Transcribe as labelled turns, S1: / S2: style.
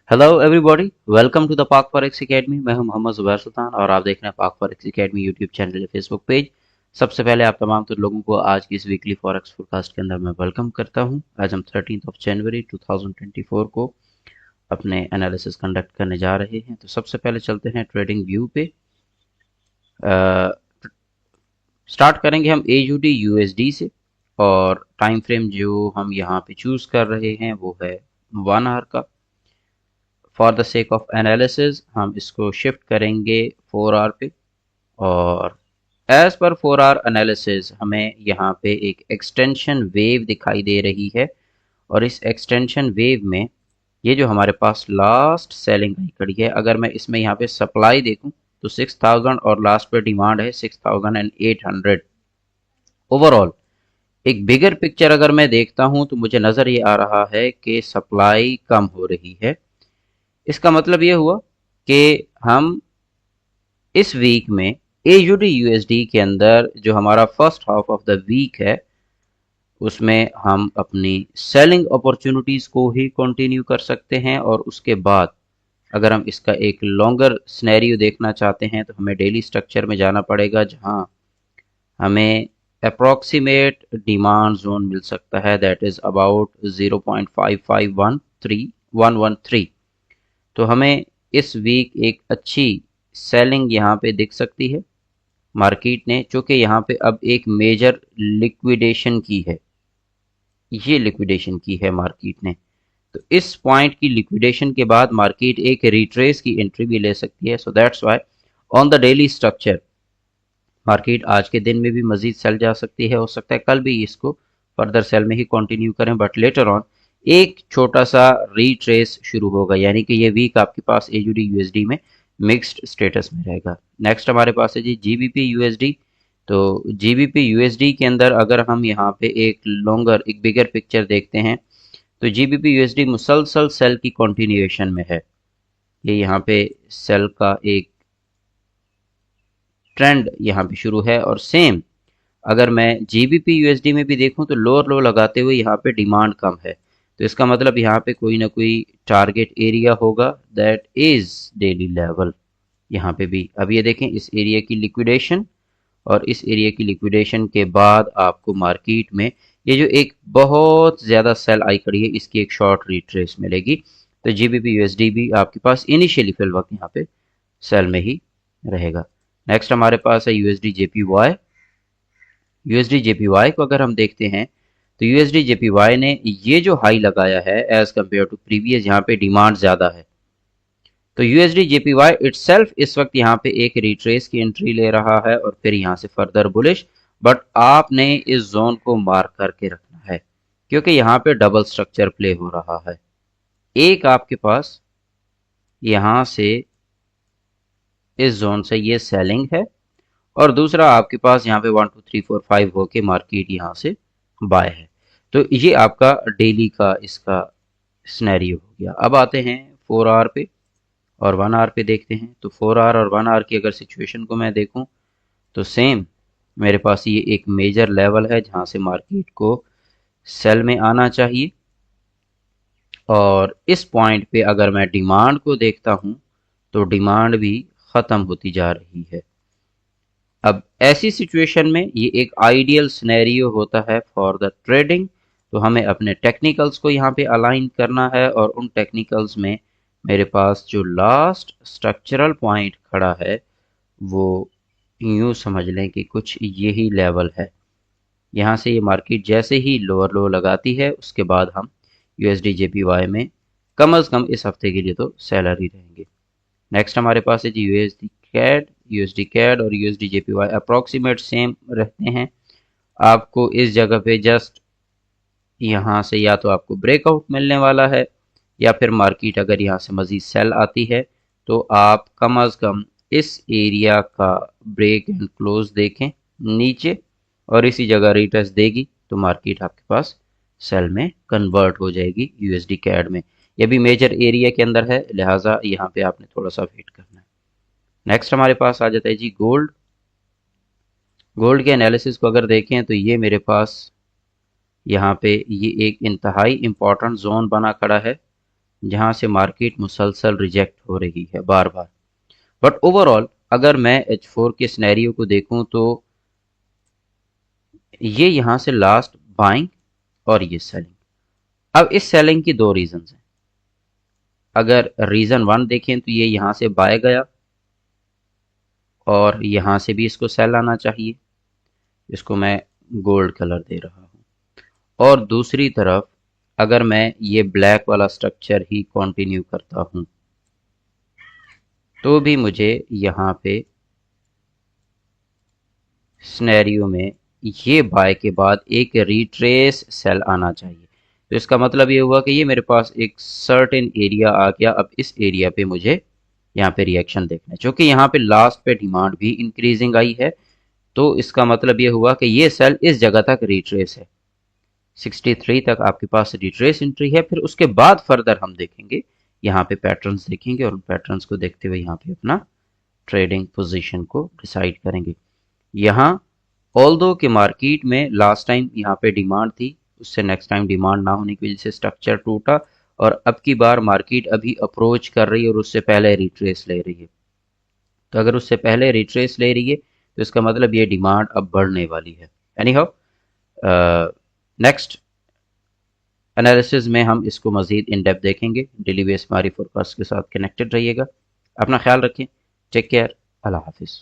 S1: Hello everybody, welcome to the Pak forex academy. मैं हूं मोहम्मद जुबैर सुल्तान और आप देख रहे हैं पाक फॉरेक्स एकेडमी यूट्यूब चैनल या फेसबुक पेज। सबसे पहले आप तमाम तो लोगों को आज की इस वीकली फॉरेक्स फोरकास्ट के अंदर मैं वेलकम करता हूं। आज हम 13 जनवरी 2024 को अपने एनालिसिस कंडक्ट करने जा रहे हैं। तो सबसे पहले चलते हैं ट्रेडिंग व्यू पे। स्टार्ट करेंगे हम AUD USD से और टाइम फ्रेम जो हम यहाँ पे चूज कर रहे हैं वो है 1 आवर का। For the sake of analysis हम इसको शिफ्ट करेंगे 4 आवर पे और एज पर 4 आवर एनालिसिस हमें यहाँ पे एक एक्सटेंशन वेव दिखाई दे रही है। और इस एक्सटेंशन वेव में ये जो हमारे पास लास्ट सेलिंग आई खड़ी है, अगर मैं इसमें यहाँ पे सप्लाई देखूं तो 6000 और लास्ट पे डिमांड है 6800। ओवरऑल एक बिगर पिक्चर अगर मैं देखता हूं तो मुझे नजर ये आ रहा है कि सप्लाई कम हो रही है। इसका मतलब ये हुआ कि हम इस वीक में AUD USD के अंदर जो हमारा first half of the week है उसमें हम अपनी सेलिंग अपॉर्चुनिटीज को ही कंटिन्यू कर सकते हैं। और उसके बाद अगर हम इसका एक लॉन्गर सिनेरियो देखना चाहते हैं तो हमें डेली स्ट्रक्चर में जाना पड़ेगा, जहां हमें अप्रॉक्सीमेट डिमांड जोन मिल सकता है, दैट इज अबाउट 0.5513113। तो हमें इस वीक एक अच्छी सेलिंग यहाँ पे दिख सकती है मार्केट ने, चूंकि यहाँ पे अब एक मेजर लिक्विडेशन की है। ये लिक्विडेशन की है मार्केट ने, तो इस पॉइंट की लिक्विडेशन के बाद मार्केट एक रिट्रेस की एंट्री भी ले सकती है। So that's why on the daily structure market आज के दिन में भी मजीद सेल जा सकती है। हो सकता है कल भी इसको फर्दर सेल में ही कंटिन्यू करें, बट लेटर ऑन एक छोटा सा रीट्रेस शुरू होगा, यानी कि ये वीक आपके पास AUD USD में मिक्स्ड स्टेटस में रहेगा। नेक्स्ट हमारे पास है जी GBP USD। तो GBP USD के अंदर अगर हम यहाँ पे एक लॉन्गर एक बिगर पिक्चर देखते हैं तो GBP USD मुसलसल सेल की कंटिन्यूएशन में है। ये यहाँ पे सेल का एक ट्रेंड यहाँ पे शुरू है और सेम अगर मैं GBP USD में भी देखूं तो लोअर लो लगाते हुए यहाँ पे डिमांड कम है। तो इसका मतलब यहाँ पे कोई ना कोई टारगेट एरिया होगा, दैट इज डेली लेवल। यहाँ पे भी अब ये देखें इस एरिया की लिक्विडेशन और इस एरिया की लिक्विडेशन के बाद आपको मार्केट में ये जो एक बहुत ज़्यादा सेल आई खड़ी है इसकी एक शॉर्ट रिट्रेस मिलेगी। तो GBP USD भी आपके पास इनिशियली फिल वक्त यहाँ पे सेल में ही रहेगा। नेक्स्ट हमारे पास है USD JPY। USD JPY को अगर हम देखते हैं तो USD JPY ने ये जो हाई लगाया है एज कंपेयर टू प्रीवियस, यहाँ पे डिमांड ज़्यादा है। तो USD JPY इटसेल्फ इस वक्त यहाँ पे एक रिट्रेस की एंट्री ले रहा है और फिर यहाँ से फर्दर बुलिश। बट आपने इस जोन को मार्क करके रखना है क्योंकि यहाँ पे डबल स्ट्रक्चर प्ले हो रहा है। एक आपके पास यहाँ से इस जोन से ये सेलिंग है और दूसरा आपके पास यहाँ पे 1 2 3 4 5 होके मार्केट यहाँ से बाय है। तो ये आपका डेली का इसका सिनेरियो हो गया। अब आते हैं 4 आवर पे और 1 आवर पे देखते हैं। तो 4 आवर और 1 आवर की अगर सिचुएशन को मैं देखूं तो सेम मेरे पास ये एक मेजर लेवल है जहां से मार्केट को सेल में आना चाहिए। और इस पॉइंट पे अगर मैं डिमांड को देखता हूं तो डिमांड भी ख़त्म होती जा रही है। अब ऐसी सिचुएशन में ये एक आइडियल सिनेरियो होता है फॉर द ट्रेडिंग। तो हमें अपने टेक्निकल्स को यहाँ पे अलाइन करना है और उन टेक्निकल्स में मेरे पास जो लास्ट स्ट्रक्चरल पॉइंट खड़ा है वो यूं समझ लें कि कुछ यही लेवल है। यहाँ से ये मार्केट जैसे ही लोअर लो लगाती है उसके बाद हम USD JPY में कम अज़ कम इस हफ्ते के लिए तो सेलर ही रहेंगे। नेक्स्ट हमारे पास है जी USD CAD और USD JPY अप्रॉक्सीमेट सेम रहते हैं। आपको इस जगह पे जस्ट यहाँ से या तो आपको ब्रेकआउट मिलने वाला है या फिर मार्केट अगर यहाँ से मजीद सेल आती है तो आप कम अज़ कम इस एरिया का ब्रेक एंड क्लोज देखें नीचे और इसी जगह रिट्रेस देगी तो मार्केट आपके पास सेल में कन्वर्ट हो जाएगी USD CAD में। यह भी मेजर एरिया के अंदर है, लिहाजा यहाँ पे आपने थोड़ा सा वेट करना है। नेक्स्ट हमारे पास आ जाता है जी गोल्ड। गोल्ड के एनालिसिस को अगर देखें तो ये मेरे पास यहाँ पे ये एक इंतहाई इम्पोर्टेंट जोन बना खड़ा है जहां से मार्केट मुसलसल रिजेक्ट हो रही है बार बार। बट ओवरऑल अगर मैं H4 के सिनेरियो को देखूं तो ये यहां से लास्ट बाइंग और ये सेलिंग। अब इस सेलिंग की दो रीजंस हैं। अगर रीजन वन देखें तो ये यहां से बाय गया और यहां से भी इसको सेल आना चाहिए। इसको मैं गोल्ड कलर दे रहा हूं। और दूसरी तरफ अगर मैं ये ब्लैक वाला स्ट्रक्चर ही कंटिन्यू करता हूं तो भी मुझे यहाँ पे सिनेरियो में ये बाय के बाद एक रिट्रेस सेल आना चाहिए। तो इसका मतलब ये हुआ कि ये मेरे पास एक सर्टेन एरिया आ गया। अब इस एरिया पे मुझे यहाँ पे रिएक्शन देखना है। चूंकि यहाँ पे लास्ट पे डिमांड भी इंक्रीजिंग आई है तो इसका मतलब ये हुआ कि ये सेल इस जगह तक रिट्रेस है। 63 तक आपके पास रिट्रेस एंट्री है। फिर उसके बाद फर्दर हम देखेंगे, यहाँ पे पैटर्न्स देखेंगे और पैटर्न्स को देखते हुए यहाँ पे अपना ट्रेडिंग पोजीशन को डिसाइड करेंगे। यहाँ ऑल्दो के मार्केट में लास्ट टाइम यहाँ पे डिमांड थी, उससे नेक्स्ट टाइम डिमांड ना होने की वजह से स्ट्रक्चर टूटा और अब की बार मार्केट अभी अप्रोच कर रही है और उससे पहले रिट्रेस ले रही है। तो अगर उससे पहले रिट्रेस ले रही है तो इसका मतलब ये डिमांड अब बढ़ने वाली है। एनी हाउ नेक्स्ट एनालिसिस में हम इसको मजीद इन डेप्थ देखेंगे। डेली बेस हमारी फोरकास्ट के साथ कनेक्टेड रहिएगा। अपना ख्याल रखें। Take care. अल्लाह हाफिज़।